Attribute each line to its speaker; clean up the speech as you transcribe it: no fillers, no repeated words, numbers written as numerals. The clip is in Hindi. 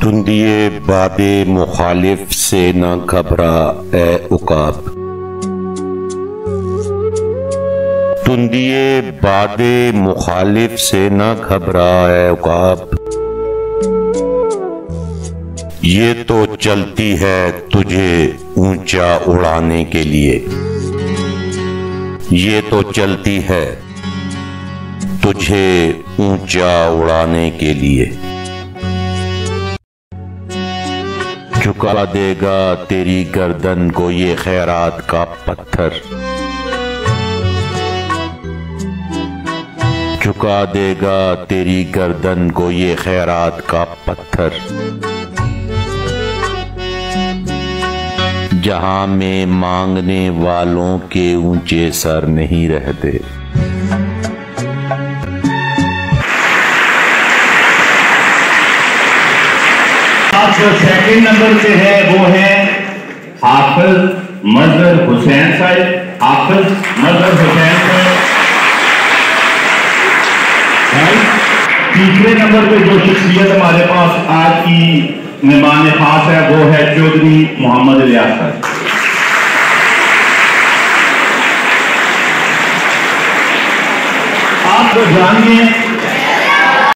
Speaker 1: तुंदिए बादे मुखालिफ से न घबरा ए उकाब। तुंदिए बादे मुखालिफ से न घबरा ए उकाब। ये तो चलती है तुझे ऊंचा उड़ाने के लिए, ये तो चलती है तुझे ऊंचा उड़ाने के लिए। झुका देगा तेरी गर्दन को ये खैरात का पत्थर, झुका देगा तेरी गर्दन को ये खैरात का पत्थर। जहां में मांगने वालों के ऊंचे सर नहीं रहते।
Speaker 2: आज जो सेकंड नंबर पे है वो है हाफिज मजहर हुसैन साहब। हाफिज मजहर हुसैन साहब। तीसरे नंबर पे जो शख्सियत हमारे पास आज की मेहमान खास है वो है चौधरी मोहम्मद इलियास साहब। आप तो जानिए